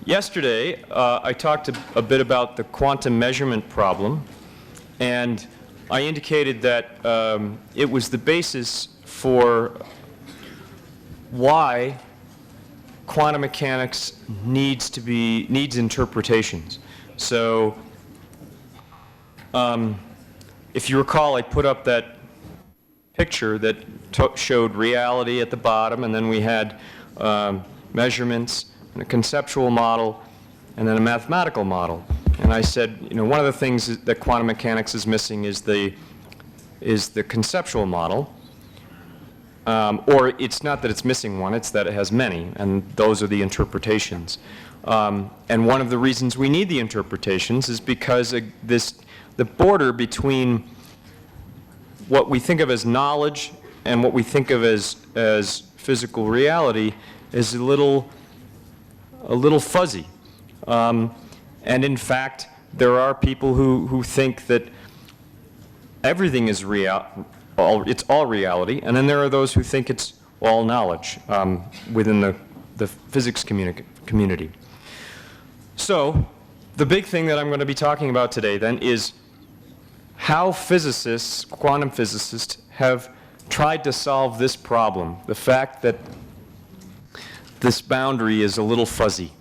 Yesterday, I talked a bit about the quantum measurement problem, and I indicated that it was the basis for why quantum mechanics needs interpretations. So, if you recall, I put up that picture that showed reality at the bottom, and then we had measurements, and a conceptual model, and then a mathematical model. And I said, you know, one of the things that quantum mechanics is missing is the conceptual model. Or it's not that it's missing one, it's that it has many, and those are the interpretations. And one of the reasons we need the interpretations is because the border between what we think of as knowledge and what we think of as physical reality is a little fuzzy. And in fact, there are people who think that everything is real, it's all reality, and then there are those who think it's all knowledge within the physics community. So, the big thing that I'm going to be talking about today then is how physicists, quantum physicists, have tried to solve this problem, the fact that this boundary is a little fuzzy.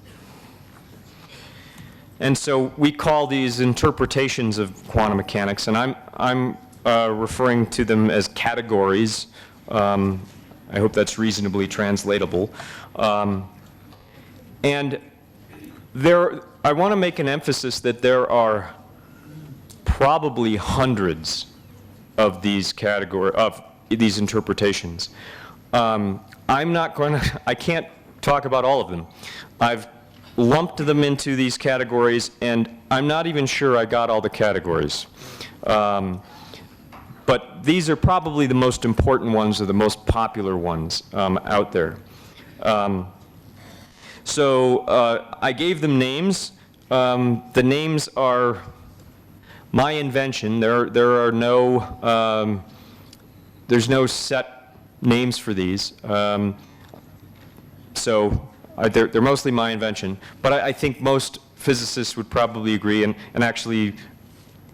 And so we call these interpretations of quantum mechanics, and I'm referring to them as categories. I hope that's reasonably translatable. And I want to make an emphasis that there are probably hundreds of these interpretations. I can't talk about all of them. I've lumped them into these categories, and I'm not even sure I got all the categories. But these are probably the most important ones or the most popular ones out there. So I gave them names. The names are my invention. There are no there's no set names for these. So they're mostly my invention. But I think most physicists would probably agree, and actually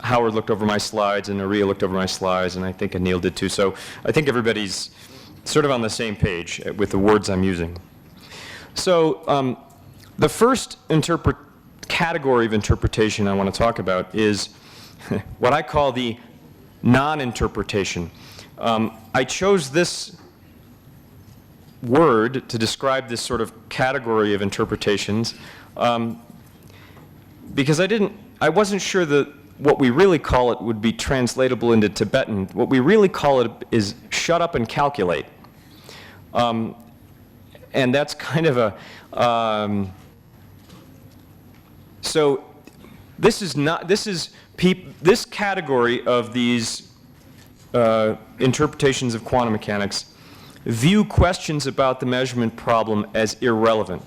Howard looked over my slides, and Aria looked over my slides, and I think Anil did too. So I think everybody's sort of on the same page with the words I'm using. So the first category of interpretation I want to talk about is what I call the non-interpretation. I chose this word to describe this sort of category of interpretations because I wasn't sure that what we really call it would be translatable into Tibetan. What we really call it is shut up and calculate. And that's kind of a so this category of these interpretations of quantum mechanics view questions about the measurement problem as irrelevant.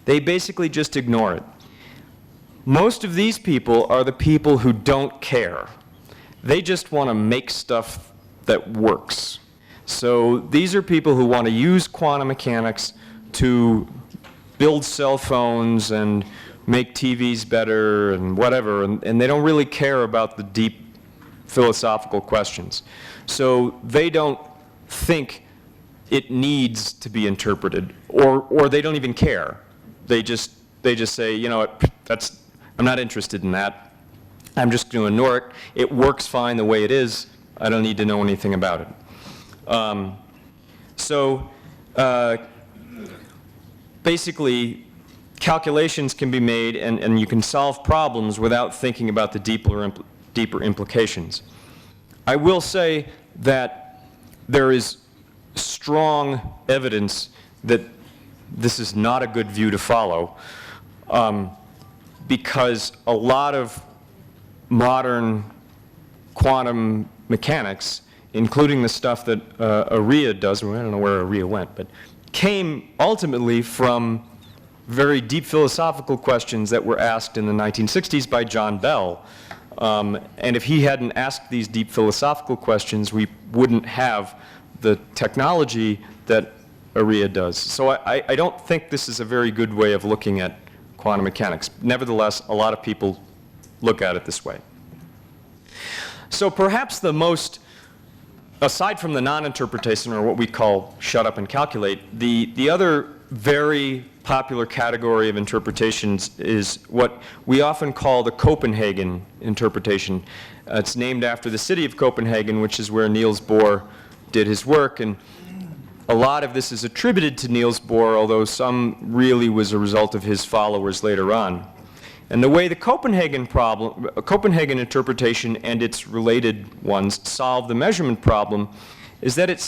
They basically just ignore it. Most of these people are the people who don't care. They just want to make stuff that works. So these are people who want to use quantum mechanics to build cell phones and make TVs better and whatever, and they don't really care about the deep philosophical questions. So they don't think it needs to be interpreted, or they don't even care. They just say, you know what, I'm not interested in that. I'm just going to ignore it. It works fine the way it is. I don't need to know anything about it. Basically, calculations can be made, and you can solve problems without thinking about the deeper implications. I will say that there is strong evidence that this is not a good view to follow, because a lot of modern quantum mechanics, including the stuff that Aria does, I don't know where Aria went, but came ultimately from very deep philosophical questions that were asked in the 1960s by John Bell. And if he hadn't asked these deep philosophical questions, we wouldn't have the technology that Aria does. So I don't think this is a very good way of looking at quantum mechanics. Nevertheless, a lot of people look at it this way. So perhaps the most, aside from the non-interpretation, or what we call shut up and calculate, the other very popular category of interpretations is what we often call the Copenhagen interpretation. It's named after the city of Copenhagen, which is where Niels Bohr did his work, and a lot of this is attributed to Niels Bohr, although some really was a result of his followers later on. And the way the Copenhagen interpretation and its related ones solve the measurement problem is that it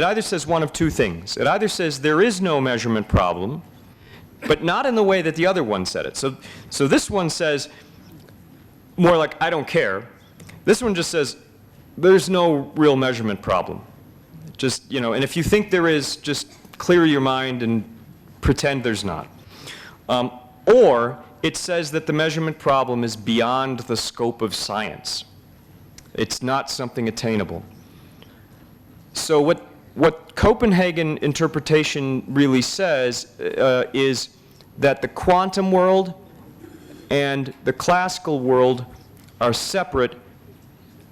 either says one of two things. It either says there is no measurement problem, but not in the way that the other one said it. So this one says more like, I don't care. This one just says, there's no real measurement problem. Just, and if you think there is, just clear your mind and pretend there's not. Or it says that the measurement problem is beyond the scope of science. It's not something attainable. So what Copenhagen interpretation really says is that the quantum world and the classical world are separate,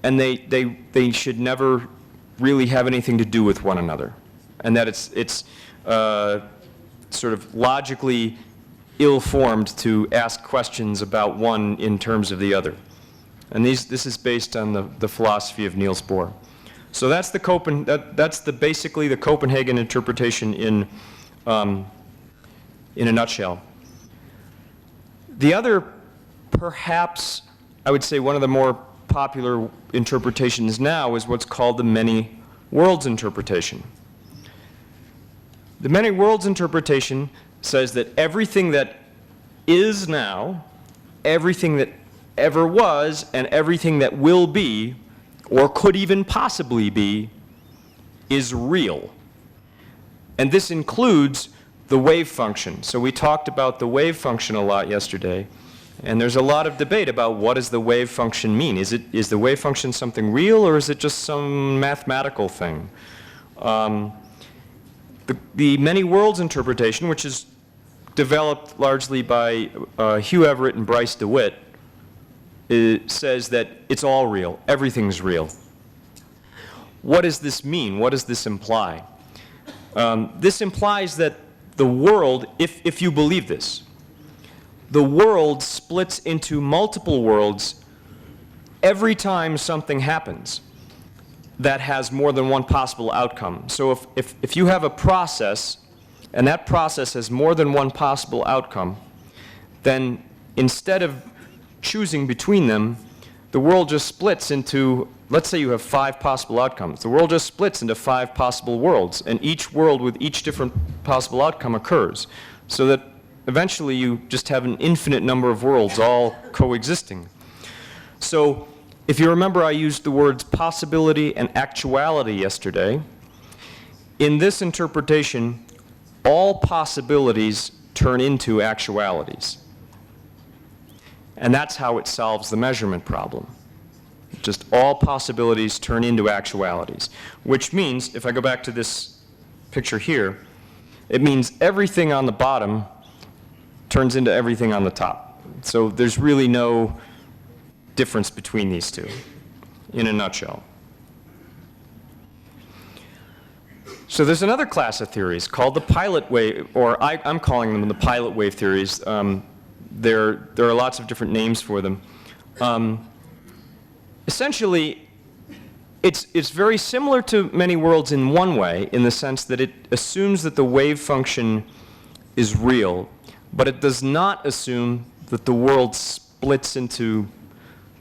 and they should never really have anything to do with one another, and that it's sort of logically ill-formed to ask questions about one in terms of the other. And this is based on the philosophy of Niels Bohr. So that's basically the Copenhagen interpretation in a nutshell. The other, perhaps I would say one of the more popular interpretations now is what's called the many worlds interpretation. The many worlds interpretation says that everything that is now, everything that ever was, and everything that will be, or could even possibly be, is real. And this includes the wave function. So we talked about the wave function a lot yesterday, and there's a lot of debate about what does the wave function mean. Is the wave function something real, or is it just some mathematical thing? The many worlds interpretation, which is developed largely by Hugh Everett and Bryce DeWitt, says that it's all real, everything's real. What does this mean? What does this imply? This implies that the world, if you believe this, the world splits into multiple worlds every time something happens that has more than one possible outcome. So if you have a process, and that process has more than one possible outcome, then instead of choosing between them, the world just splits into, let's say you have 5 possible outcomes. The world just splits into 5 possible worlds, and each world with each different possible outcome occurs, so that eventually you just have an infinite number of worlds all coexisting. So if you remember, I used the words possibility and actuality yesterday. In this interpretation, all possibilities turn into actualities. And that's how it solves the measurement problem. Just all possibilities turn into actualities. Which means, if I go back to this picture here, it means everything on the bottom turns into everything on the top. So there's really no difference between these two, in a nutshell. So there's another class of theories called the pilot wave, or I'm calling them the pilot wave theories. There are lots of different names for them. Essentially, it's very similar to many worlds in one way, in the sense that it assumes that the wave function is real, but it does not assume that the world splits into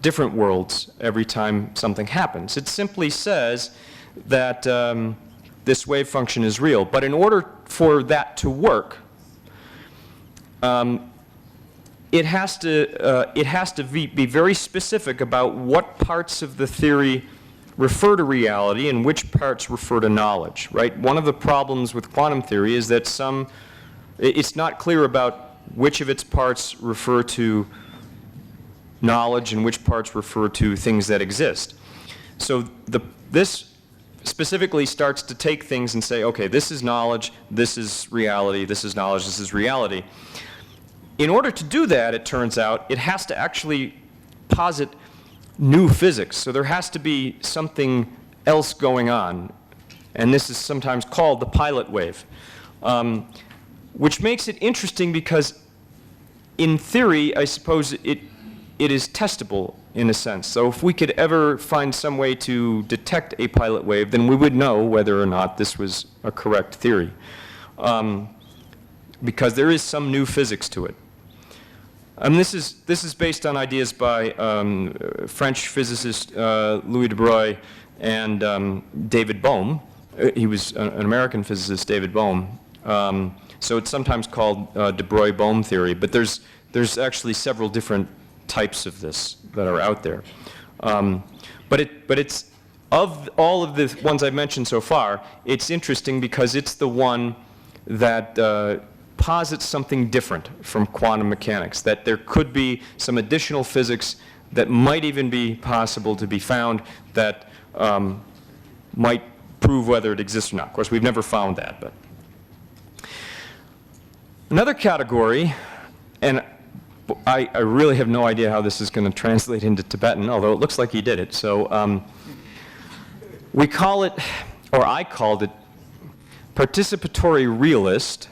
different worlds every time something happens. It simply says that this wave function is real. But in order for that to work, it has to be very specific about what parts of the theory refer to reality and which parts refer to knowledge, right? One of the problems with quantum theory is that it's not clear about which of its parts refer to knowledge and which parts refer to things that exist. So this specifically starts to take things and say, okay, this is knowledge, this is reality, this is knowledge, this is reality. in order to do that, it turns out, it has to actually posit new physics. So there has to be something else going on. And this is sometimes called the pilot wave, which makes it interesting because in theory, I suppose it is testable in a sense. So if we could ever find some way to detect a pilot wave, then we would know whether or not this was a correct theory, because there is some new physics to it. This is based on ideas by French physicist Louis de Broglie and David Bohm. He was an American physicist, David Bohm. So it's sometimes called de Broglie-Bohm theory, but there's actually several different types of this that are out there. But it's, of all of the ones I've mentioned so far, it's interesting because it's the one that posits something different from quantum mechanics, that there could be some additional physics that might even be possible to be found that might prove whether it exists or not. Of course, we've never found that. But another category, and I really have no idea how this is going to translate into Tibetan, although it looks like he did it. So we call it, or I called it, Participatory Realist,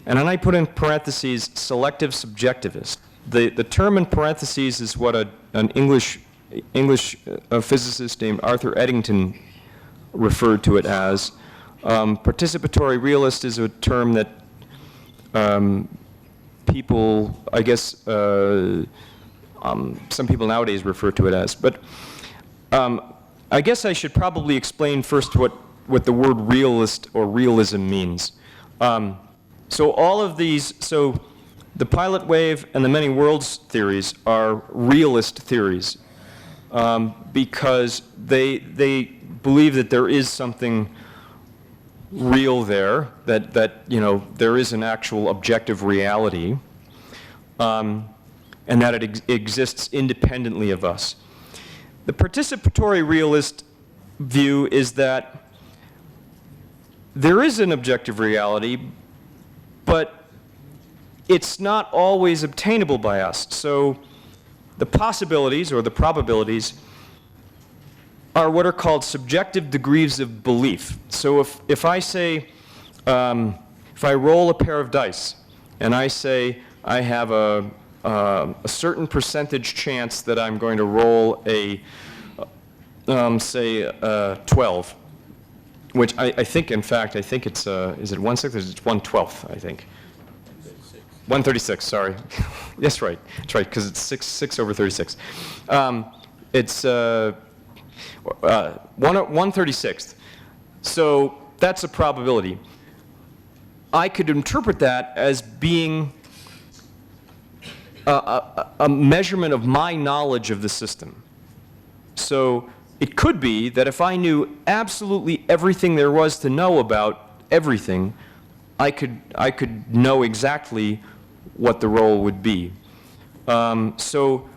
and then I put in parentheses selective subjectivist. The term in parentheses is what an English physicist named Arthur Eddington referred to it as. Participatory realist is a term that people, I guess, some people nowadays refer to it as. But I guess I should probably explain first what the word realist or realism means. So all of these, so the pilot wave and the many worlds theories are realist theories because they believe that there is something real there, that you know, there is an actual objective reality, and that it exists independently of us. The participatory realist view is that there is an objective reality, but it's not always obtainable by us. So the possibilities or the probabilities are what are called subjective degrees of belief. So if I say, if I roll a pair of dice and I say I have a certain percentage chance that I'm going to roll a, say, 12, which I think, in fact, I think it's, is it 1/6 or is it 1/12, I think? 1/36, sorry. Yes, right. That's right, because it's 6 over 36. It's 1/36. So that's a probability. I could interpret that as being a measurement of my knowledge of the system. So it could be that if I knew absolutely everything there was to know about everything, I could know exactly what the roll would be. So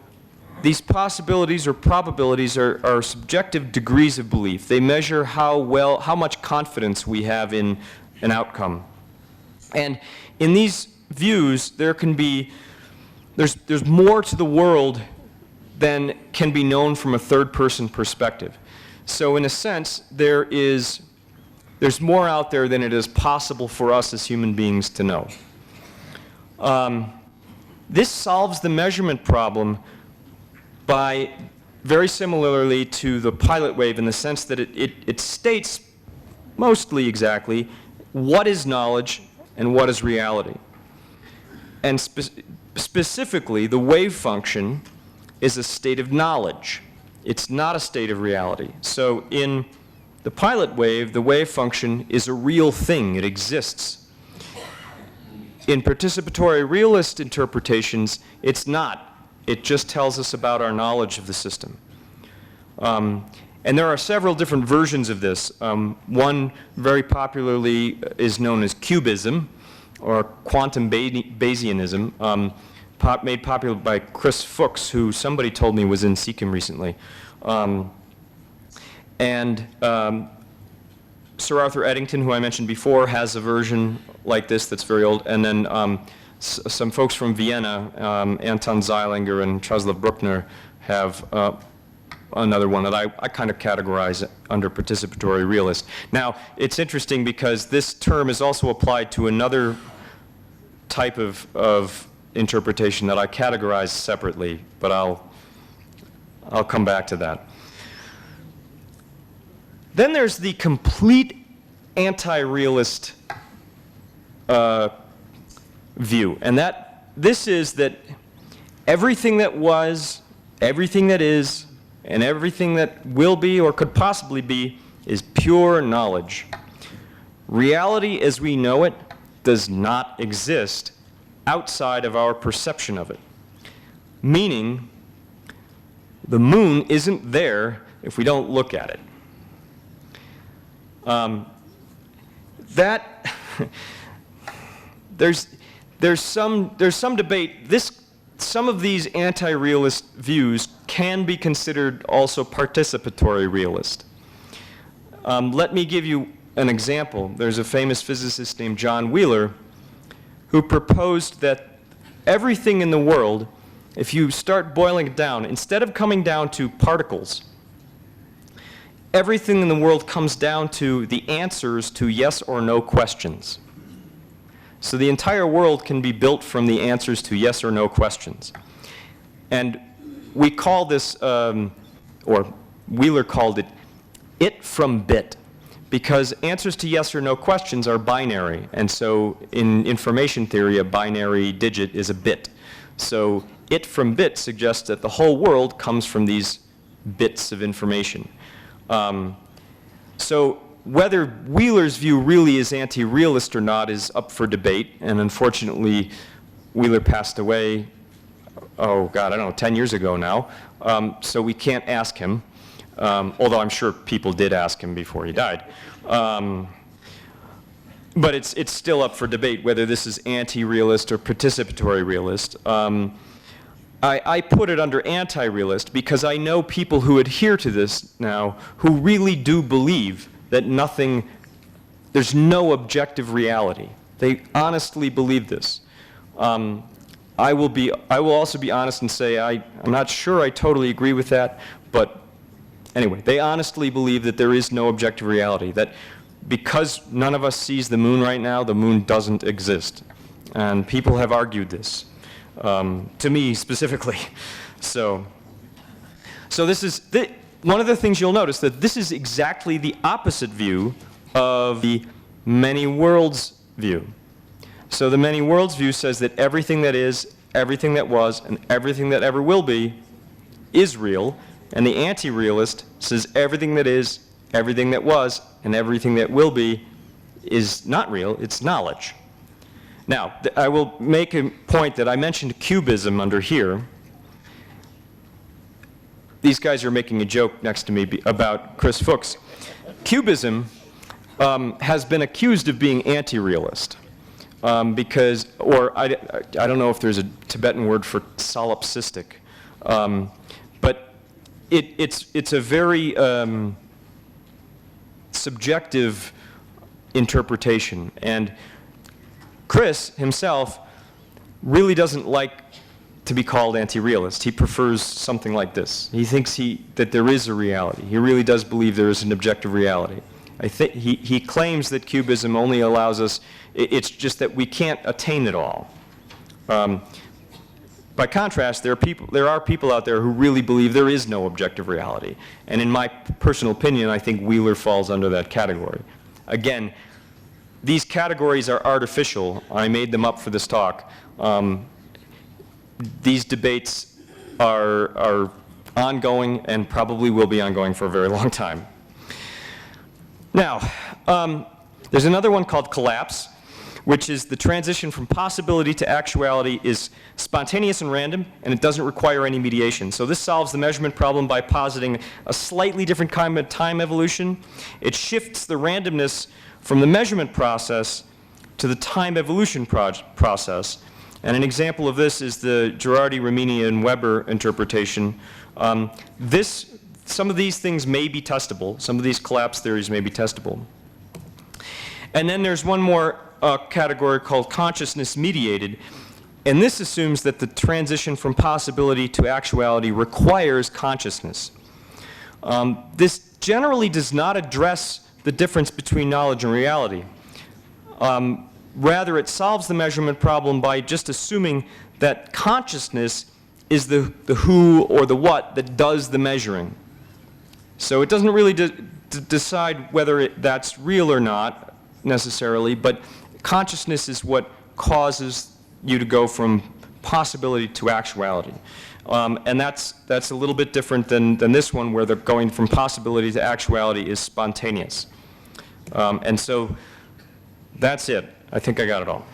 these possibilities or probabilities are subjective degrees of belief. They measure how much confidence we have in an outcome. And in these views, there's more to the world than can be known from a third-person perspective. So in a sense, there's more out there than it is possible for us as human beings to know. This solves the measurement problem by very similarly to the pilot wave in the sense that it states mostly exactly what is knowledge and what is reality. And specifically, the wave function is a state of knowledge. It's not a state of reality. So in the pilot wave, the wave function is a real thing. It exists. In participatory realist interpretations, it's not. It just tells us about our knowledge of the system. And there are several different versions of this. One very popularly is known as cubism, or quantum Bayesianism, made popular by Chris Fuchs, who somebody told me was in Sikkim recently. Sir Arthur Eddington, who I mentioned before, has a version like this that's very old. And then some folks from Vienna, Anton Zeilinger and Czesław Bruckner, have another one that I kind of categorize under participatory realist. Now, it's interesting because this term is also applied to another type of interpretation that I categorize separately, but I'll come back to that. Then there's the complete anti-realist view, and this is that everything that was, everything that is, and everything that will be or could possibly be is pure knowledge. Reality as we know it does not exist outside of our perception of it. Meaning, the moon isn't there if we don't look at it. There's some debate. Some of these anti-realist views can be considered also participatory realist. Let me give you an example. There's a famous physicist named John Wheeler who proposed that everything in the world, if you start boiling it down, instead of coming down to particles, everything in the world comes down to the answers to yes or no questions. So the entire world can be built from the answers to yes or no questions. And we call this, or Wheeler called it from bit, because answers to yes or no questions are binary. And so in information theory, a binary digit is a bit. So it from bit suggests that the whole world comes from these bits of information. So whether Wheeler's view really is anti-realist or not is up for debate, and unfortunately Wheeler passed away, oh God, I don't know, 10 years ago now, so we can't ask him, although I'm sure people did ask him before he died. But it's still up for debate whether this is anti-realist or participatory realist. I put it under anti-realist because I know people who adhere to this now who really do believe that there's no objective reality. They honestly believe this. I will also be honest and say I'm not sure I totally agree with that, but anyway, they honestly believe that there is no objective reality, that because none of us sees the moon right now, the moon doesn't exist. And people have argued this, to me specifically. So this is, one of the things you'll notice that this is exactly the opposite view of the many worlds view. So the many worlds view says that everything that is, everything that was, and everything that ever will be is real, and the anti-realist says everything that is, everything that was, and everything that will be is not real, it's knowledge. Now, I will make a point that I mentioned cubism under here. These guys are making a joke next to me about Chris Fuchs. Cubism has been accused of being anti-realist because, or I don't know if there's a Tibetan word for solipsistic, but it's a very subjective interpretation. And Chris himself really doesn't like to be called anti-realist. He prefers something like this. He thinks that there is a reality. He really does believe there is an objective reality. I think he claims that cubism only allows us, it's just that we can't attain it all. By contrast, there are people out there who really believe there is no objective reality. And in my personal opinion, I think Wheeler falls under that category. Again, these categories are artificial. I made them up for this talk. These debates are ongoing and probably will be ongoing for a very long time. Now, there's another one called collapse, which is the transition from possibility to actuality is spontaneous and random, and it doesn't require any mediation. So this solves the measurement problem by positing a slightly different kind of time evolution. It shifts the randomness from the measurement process to the time evolution process. And an example of this is the Girardi, Rimini, and Weber interpretation. Some of these things may be testable. Some of these collapse theories may be testable. And then there's one more category called consciousness mediated. And this assumes that the transition from possibility to actuality requires consciousness. This generally does not address the difference between knowledge and reality. Rather, it solves the measurement problem by just assuming that consciousness is the who or the what that does the measuring. So it doesn't really decide whether that's real or not necessarily, but consciousness is what causes you to go from possibility to actuality. And that's a little bit different than this one, where the going from possibility to actuality is spontaneous. And so that's it. I think I got it all.